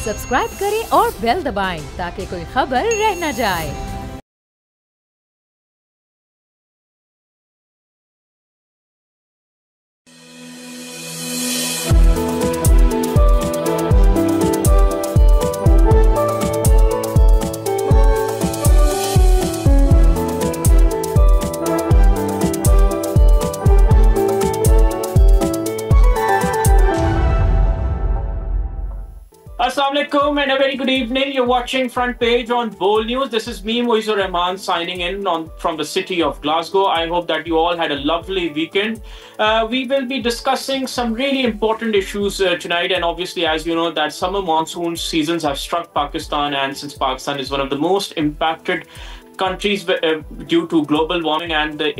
Subscribe करें और bell दबाएं ताकि कोई खबर रह न जाए। Assalamualaikum and a very good evening. You're watching Front Page on BOL News. This is me, Moizur Rahman, signing in from the city of Glasgow. I hope that you all had a lovely weekend. We will be discussing some really important issues tonight, and obviously, as you know, that summer monsoon seasons have struck Pakistan, and since Pakistan is one of the most impacted countries due to global warming and the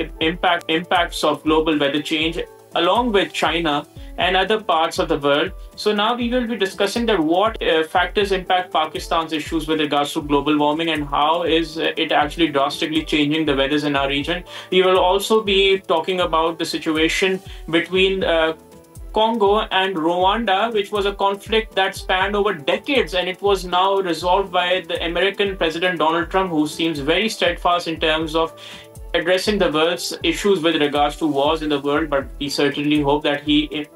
impacts of global weather change, along with China and other parts of the world. So now we will be discussing that what factors impact Pakistan's issues with regards to global warming and how is it actually drastically changing the weathers in our region. We will also be talking about the situation between Congo and Rwanda, which was a conflict that spanned over decades, and it was now resolved by the American President Donald Trump, who seems very steadfast in terms of addressing the world's issues with regards to wars in the world. But we certainly hope that he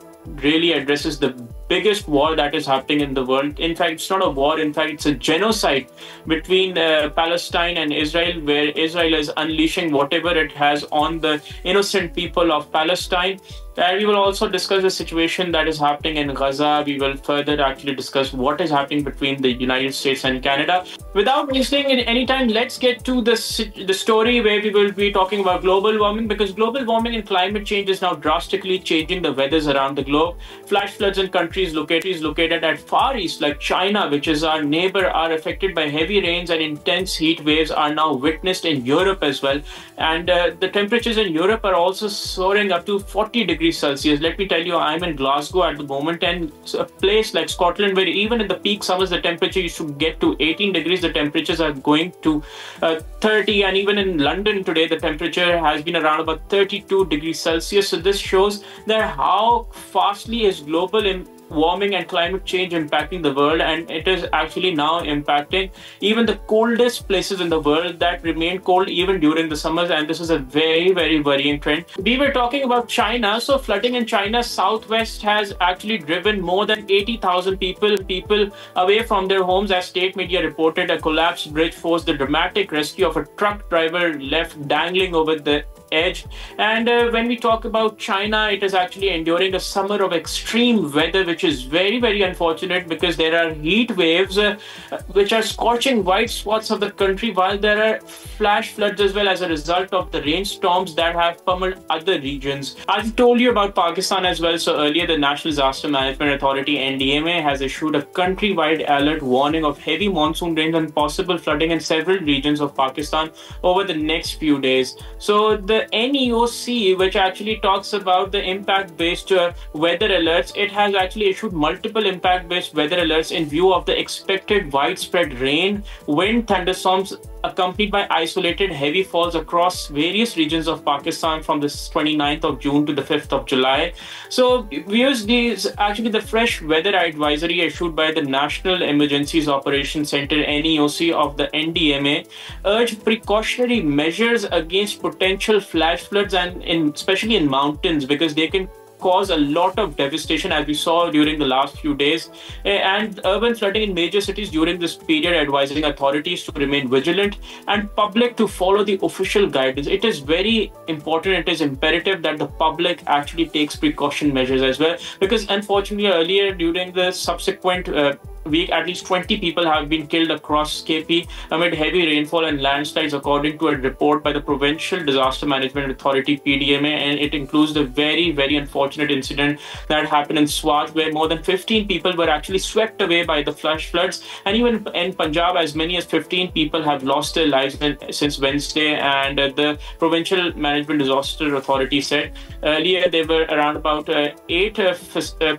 really addresses the biggest war that is happening in the world. In fact, it's not a war. In fact, it's a genocide between Palestine and Israel, where Israel is unleashing whatever it has on the innocent people of Palestine. We will also discuss the situation that is happening in Gaza. We will further actually discuss what is happening between the United States and Canada. Without wasting any time, let's get to the story where we will be talking about global warming, because global warming and climate change is now drastically changing the weathers around the globe. Flash floods in countries located at Far East like China, which is our neighbor, are affected by heavy rains, and intense heat waves are now witnessed in Europe as well. And the temperatures in Europe are also soaring up to 40 degrees Celsius. Let me tell you, I'm in Glasgow at the moment, and a place like Scotland, where even in the peak summers the temperature used to get to 18 degrees, the temperatures are going to 30, and even in London today the temperature has been around about 32 degrees Celsius. So this shows that how fastly is global warming and climate change impacting the world, and it is actually now impacting even the coldest places in the world that remain cold even during the summers, and this is a very, very worrying trend. We were talking about China. So flooding in China's southwest has actually driven more than 80,000 people away from their homes. As state media reported, a collapsed bridge forced the dramatic rescue of a truck driver left dangling over the edge. And when we talk about China, it is actually enduring a summer of extreme weather, which is very, very unfortunate, because there are heat waves which are scorching wide swaths of the country, while there are flash floods as well as a result of the rainstorms that have pummeled other regions. I've told you about Pakistan as well. So earlier, the National Disaster Management Authority (NDMA) has issued a countrywide alert warning of heavy monsoon rains and possible flooding in several regions of Pakistan over the next few days. So the NEOC, which actually talks about the impact-based weather alerts, it has actually issued multiple impact-based weather alerts in view of the expected widespread rain, wind, thunderstorms, accompanied by isolated heavy falls across various regions of Pakistan from the 29th of June to the 5th of July. So viewers, these actually the fresh weather advisory issued by the National Emergencies Operations Center (NEOC) of the NDMA urged precautionary measures against potential flash floods, and especially in mountains, because they can cause a lot of devastation, as we saw during the last few days, and urban flooding in major cities during this period, advising authorities to remain vigilant and public to follow the official guidance. It is very important, it is imperative that the public actually takes precaution measures as well, because unfortunately earlier during the subsequent week, at least 20 people have been killed across KP amid heavy rainfall and landslides, according to a report by the Provincial Disaster Management Authority (PDMA), and it includes the very, very unfortunate incident that happened in Swat, where more than 15 people were actually swept away by the flash floods, and even in Punjab, as many as 15 people have lost their lives since Wednesday. And the Provincial Management Disaster Authority said earlier there were around about 8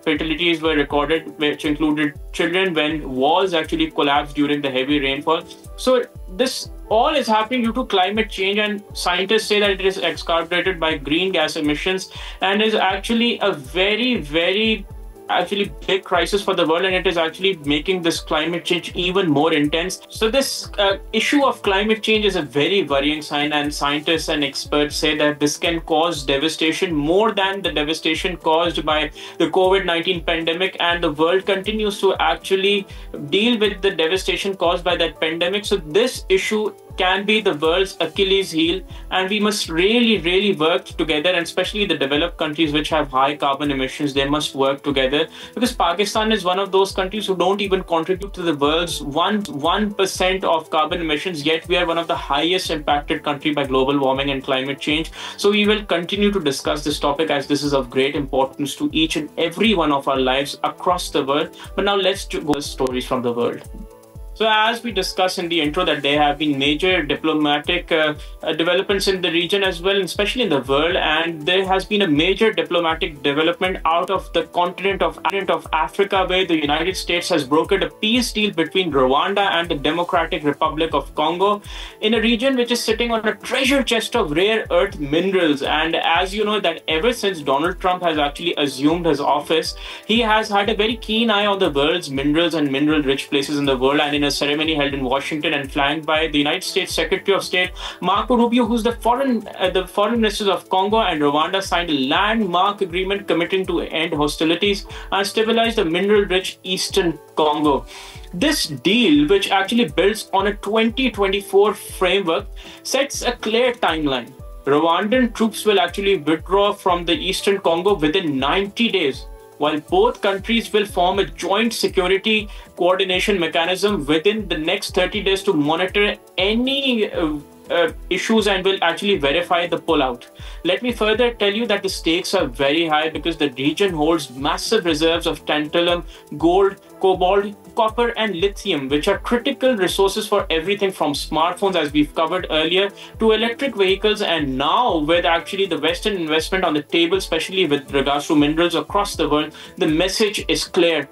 fatalities were recorded, which included children, when walls actually collapsed during the heavy rainfall. So this all is happening due to climate change, and scientists say that it is exacerbated by green gas emissions, and is actually a very, very actually big crisis for the world, and it is actually making this climate change even more intense. So this issue of climate change is a very worrying sign, and scientists and experts say that this can cause devastation more than the devastation caused by the COVID-19 pandemic, and the world continues to actually deal with the devastation caused by that pandemic. So this issue can be the world's Achilles heel, and we must really work together, and especially the developed countries which have high carbon emissions, they must work together, because Pakistan is one of those countries who don't even contribute to the world's 1% of carbon emissions, yet we are one of the highest impacted country by global warming and climate change. So we will continue to discuss this topic, as this is of great importance to each and every one of our lives across the world. But now let's go to stories from the world. So as we discussed in the intro, that there have been major diplomatic developments in the region as well, especially in the world, and there has been a major diplomatic development out of the continent of Africa, where the United States has brokered a peace deal between Rwanda and the Democratic Republic of Congo, in a region which is sitting on a treasure chest of rare earth minerals. And as you know, that ever since Donald Trump has actually assumed his office, he has had a very keen eye on the world's minerals and mineral-rich places in the world. And in a ceremony held in Washington and flanked by the United States Secretary of State Marco Rubio, who's the foreign ministers of Congo and Rwanda, signed a landmark agreement committing to end hostilities and stabilize the mineral-rich Eastern Congo. This deal, which actually builds on a 2024 framework, sets a clear timeline. Rwandan troops will actually withdraw from the Eastern Congo within 90 days. While both countries will form a joint security coordination mechanism within the next 30 days to monitor any issues and will actually verify the pullout. Let me further tell you that the stakes are very high, because the region holds massive reserves of tantalum, gold, cobalt, copper and lithium, which are critical resources for everything from smartphones, as we've covered earlier, to electric vehicles. And now with actually the Western investment on the table, especially with regards to minerals across the world, the message is clear.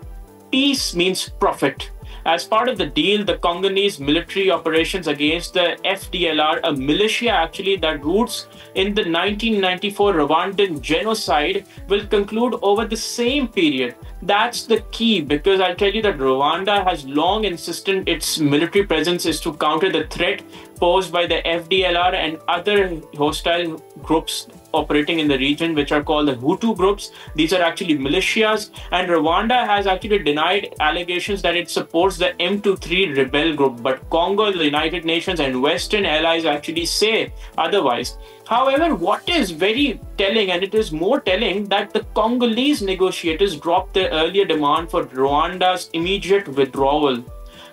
Peace means profit. As part of the deal, the Congolese military operations against the FDLR, a militia actually that roots in the 1994 Rwandan genocide, will conclude over the same period. That's the key, because I'll tell you that Rwanda has long insisted its military presence is to counter the threat posed by the FDLR and other hostile groups operating in the region, which are called the Hutu groups. These are actually militias, and Rwanda has actually denied allegations that it supports the M23 rebel group. But Congo, the United Nations and Western allies actually say otherwise. However, what is very telling, and it is more telling, that the Congolese negotiators dropped their earlier demand for Rwanda's immediate withdrawal,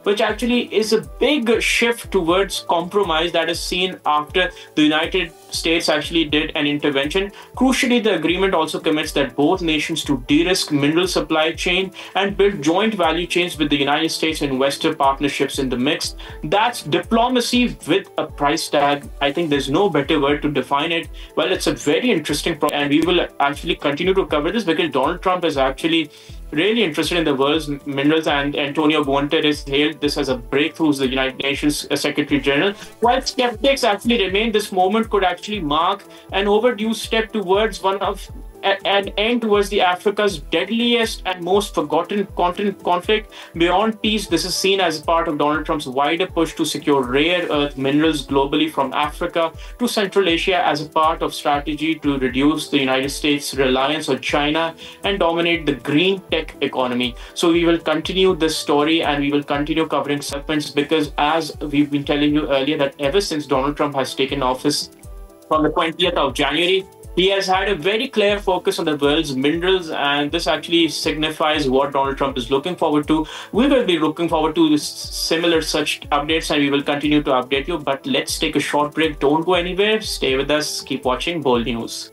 which actually is a big shift towards compromise that is seen after the United States actually did an intervention. Crucially, the agreement also commits that both nations to de-risk mineral supply chain and build joint value chains with the United States and Western partnerships in the mix. That's diplomacy with a price tag. I think there's no better word to define it. Well, it's a very interesting problem, and we will actually continue to cover this, because Donald Trump is actually really interested in the world's minerals, and Antonio Guterres hailed this as a breakthrough as the United Nations Secretary General. While skeptics actually remain, this moment could actually mark an overdue step towards an end towards the Africa's deadliest and most forgotten conflict. Beyond peace, this is seen as part of Donald Trump's wider push to secure rare earth minerals globally, from Africa to Central Asia, as a part of strategy to reduce the United States' reliance on China and dominate the green tech economy. So we will continue this story, and we will continue covering segments, because as we've been telling you earlier, that ever since Donald Trump has taken office from the 20th of January, he has had a very clear focus on the world's minerals, and this actually signifies what Donald Trump is looking forward to. We will be looking forward to similar such updates, and we will continue to update you. But let's take a short break. Don't go anywhere. Stay with us. Keep watching BOL News.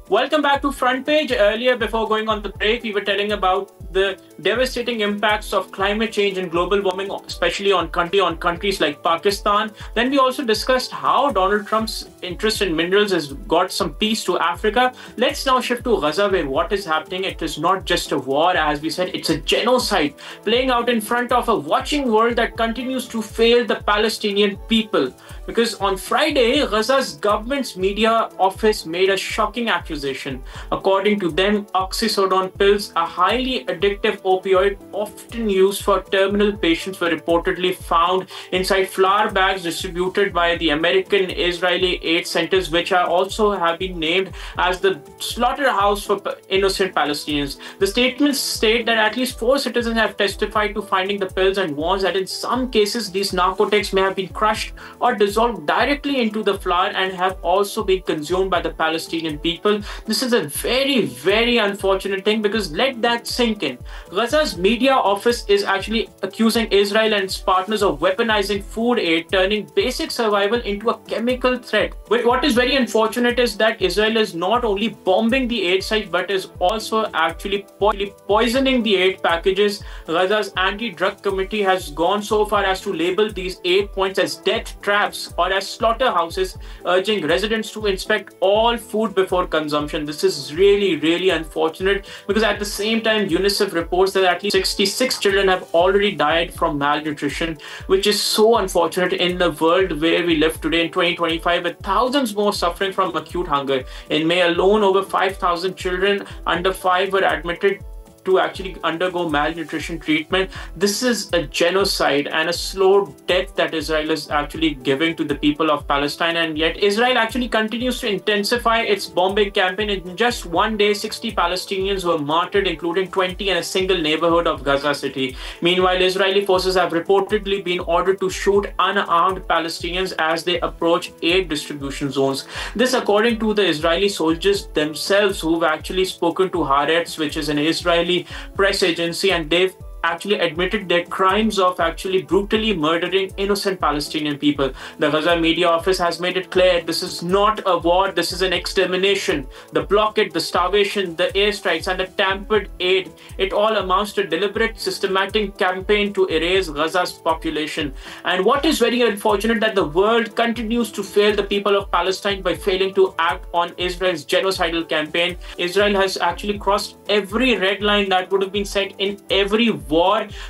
Welcome back to Front Page. Earlier, before going on the break, we were telling about the devastating impacts of climate change and global warming, especially on countries like Pakistan. Then we also discussed how Donald Trump's interest in minerals has got some peace to Africa. Let's now shift to Gaza, where what is happening, it is not just a war, as we said, it's a genocide playing out in front of a watching world that continues to fail the Palestinian people. Because on Friday, Gaza's government's media office made a shocking accusation. According to them, oxycodone pills, a highly addictive opioid often used for terminal patients, were reportedly found inside flour bags distributed by the American Israeli aid centers, which are also have been named as the slaughterhouse for innocent Palestinians. The statements state that at least 4 citizens have testified to finding the pills and warns that in some cases these narcotics may have been crushed or dissolved directly into the flour and have also been consumed by the Palestinian people. This is a very, very unfortunate thing, because let that sink in. Gaza's media office is actually accusing Israel and its partners of weaponizing food aid, turning basic survival into a chemical threat. But what is very unfortunate is that Israel is not only bombing the aid site, but is also actually poisoning the aid packages. Gaza's anti-drug committee has gone so far as to label these aid points as death traps or as slaughterhouses, urging residents to inspect all food before consumption. This is really, really unfortunate, because at the same time, UNICEF reports that at least 66 children have already died from malnutrition, which is so unfortunate in the world where we live today in 2025, with thousands more suffering from acute hunger. In May alone, over 5,000 children under 5 were admitted to actually undergo malnutrition treatment. This is a genocide and a slow death that Israel is actually giving to the people of Palestine, and yet Israel actually continues to intensify its bombing campaign. In just one day, 60 Palestinians were martyred, including 20 in a single neighborhood of Gaza City. Meanwhile, Israeli forces have reportedly been ordered to shoot unarmed Palestinians as they approach aid distribution zones. This according to the Israeli soldiers themselves, who've actually spoken to Haaretz, which is an Israeli press agency, and they've actually admitted their crimes of actually brutally murdering innocent Palestinian people. The Gaza media office has made it clear this is not a war, this is an extermination. The blockade, the starvation, the airstrikes, and the tampered aid, it all amounts to a deliberate, systematic campaign to erase Gaza's population. And what is very unfortunate, that the world continues to fail the people of Palestine by failing to act on Israel's genocidal campaign. Israel has actually crossed every red line that would have been set in every war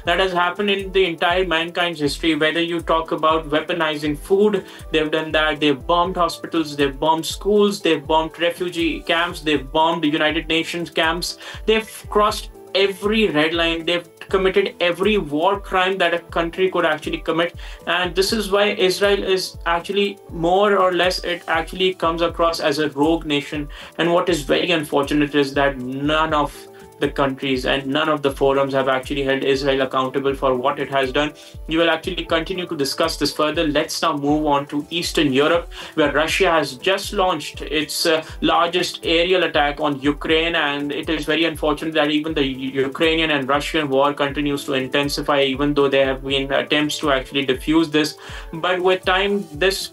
that has happened in the entire mankind's history. Whether you talk about weaponizing food, they've done that. They've bombed hospitals, they've bombed schools, they've bombed refugee camps, they've bombed the United Nations camps. They've crossed every red line. They've committed every war crime that a country could actually commit. And this is why Israel is actually, more or less, it actually comes across as a rogue nation. And what is very unfortunate is that none of the countries and none of the forums have actually held Israel accountable for what it has done. We will actually continue to discuss this further. Let's now move on to Eastern Europe, where Russia has just launched its largest aerial attack on Ukraine, and it is very unfortunate that even the Ukrainian and Russian war continues to intensify, even though there have been attempts to actually defuse this. But with time, this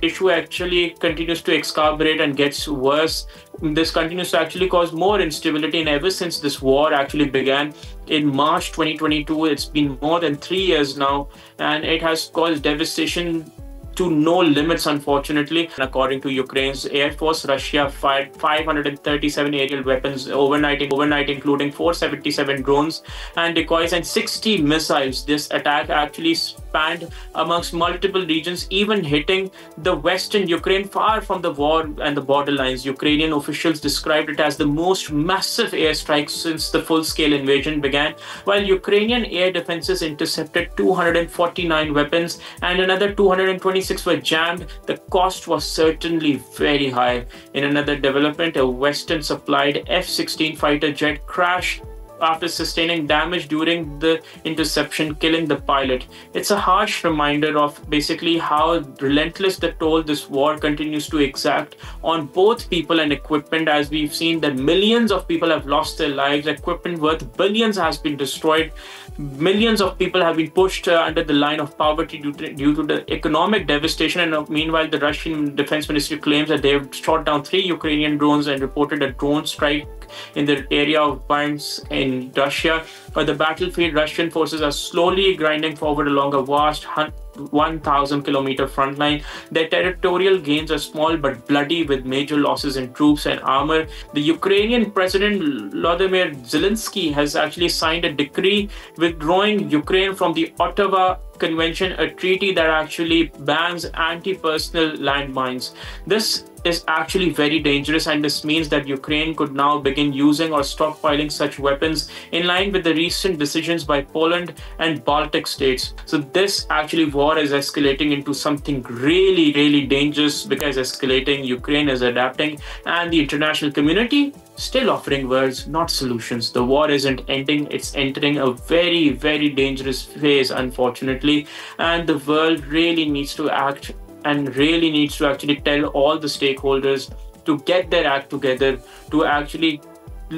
issue actually continues to exacerbate and gets worse. This continues to actually cause more instability, and ever since this war actually began in March 2022, it's been more than 3 years now, and it has caused devastation to no limits, unfortunately. And according to Ukraine's Air Force, Russia fired 537 aerial weapons overnight, including 477 drones and decoys and 60 missiles. This attack actually spanned amongst multiple regions, even hitting the western Ukraine, far from the war and the borderlines. Ukrainian officials described it as the most massive airstrike since the full-scale invasion began, while Ukrainian air defenses intercepted 249 weapons and another 226 were jammed. The cost was certainly very high. In another development, a Western-supplied F-16 fighter jet crashed after sustaining damage during the interception, killing the pilot. It's a harsh reminder of basically how relentless the toll this war continues to exact on both people and equipment, as we've seen that millions of people have lost their lives, equipment worth billions has been destroyed, millions of people have been pushed under the line of poverty due to the economic devastation. And meanwhile, the Russian Defense Ministry claims that they have shot down 3 Ukrainian drones and reported a drone strike in the area of Barnes in in Russia. On the battlefield, Russian forces are slowly grinding forward along a vast 1,000-kilometer front line. Their territorial gains are small but bloody, with major losses in troops and armor. The Ukrainian President Volodymyr Zelensky has actually signed a decree withdrawing Ukraine from the Ottawa Convention, a treaty that actually bans anti-personnel landmines. This is actually very dangerous, and this means that Ukraine could now begin using or stockpiling such weapons in line with the recent decisions by Poland and Baltic states. So this actually war is escalating into something really, really dangerous because escalating. Ukraine is adapting, and the international community still offering words, not solutions. The war isn't ending, it's entering a very, very dangerous phase, unfortunately, and the world really needs to act and really needs to actually tell all the stakeholders to get their act together, to actually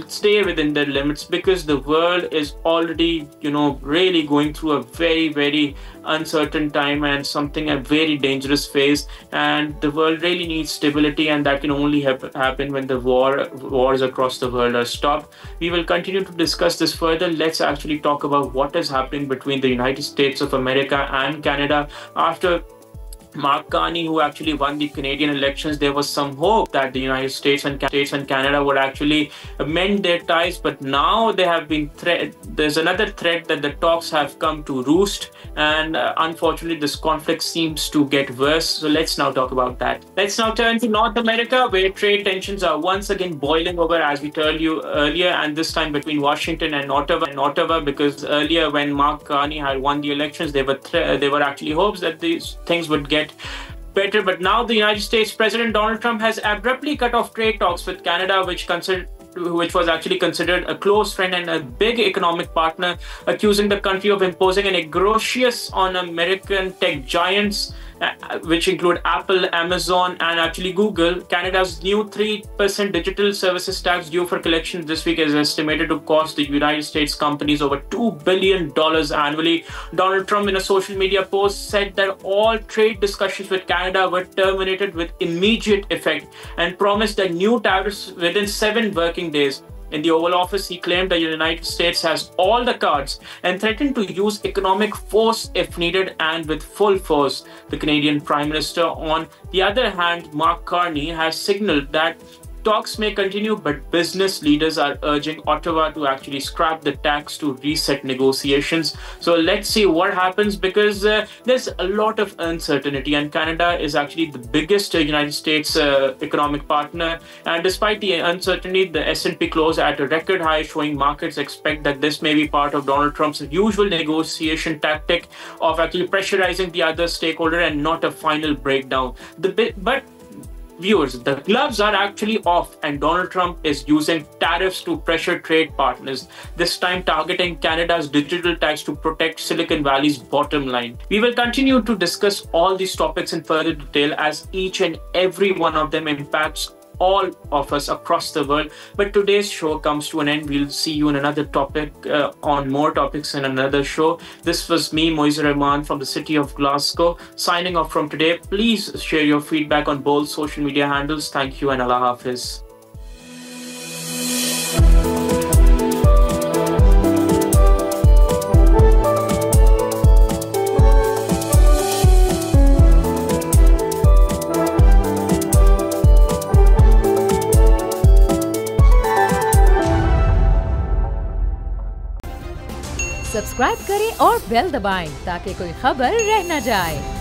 stay within their limits, because the world is already, really going through a very, very uncertain time and a very dangerous phase. And the world really needs stability, and that can only happen when the wars across the world are stopped. We will continue to discuss this further. Let's actually talk about what is happening between the United States of America and Canada. After Mark Carney, who actually won the Canadian elections, there was some hope that the United States and Canada would actually mend their ties, but now they have been there's another threat that the talks have come to roost, and unfortunately this conflict seems to get worse. So let's now talk about that. Let's now turn to North America, where trade tensions are once again boiling over, as we told you earlier, and this time between Washington and Ottawa, because earlier when Mark Carney had won the elections, there were actually hopes that these things would get better. But now the United States President Donald Trump has abruptly cut off trade talks with Canada, which was actually considered a close friend and a big economic partner, accusing the country of imposing an atrocious on American tech giants, which include Apple, Amazon, and actually Google. Canada's new 3% digital services tax due for collection this week is estimated to cost the United States companies over $2 billion annually. Donald Trump, in a social media post, said that all trade discussions with Canada were terminated with immediate effect and promised that new tariffs within 7 working days. In the Oval Office, he claimed that the United States has all the cards and threatened to use economic force if needed, and with full force. The Canadian Prime Minister, on the other hand, Mark Carney, has signaled that talks may continue, but business leaders are urging Ottawa to actually scrap the tax to reset negotiations. So let's see what happens, because there's a lot of uncertainty, and Canada is actually the biggest United States economic partner. And despite the uncertainty, the S&P closed at a record high, showing markets expect that this may be part of Donald Trump's usual negotiation tactic of actually pressurizing the other stakeholder and not a final breakdown. But viewers, the gloves are actually off, and Donald Trump is using tariffs to pressure trade partners, this time targeting Canada's digital tax to protect Silicon Valley's bottom line. We will continue to discuss all these topics in further detail, as each and every one of them impacts all of us across the world. But today's show comes to an end. We'll see you in another topic, on more topics in another show. This was me, Moiser Rahman, from the city of Glasgow, signing off from today. Please share your feedback on both social media handles. Thank you, and Allah Hafiz. Subscribe करें और bell दबाएं ताकि कोई खबर रह न जाए।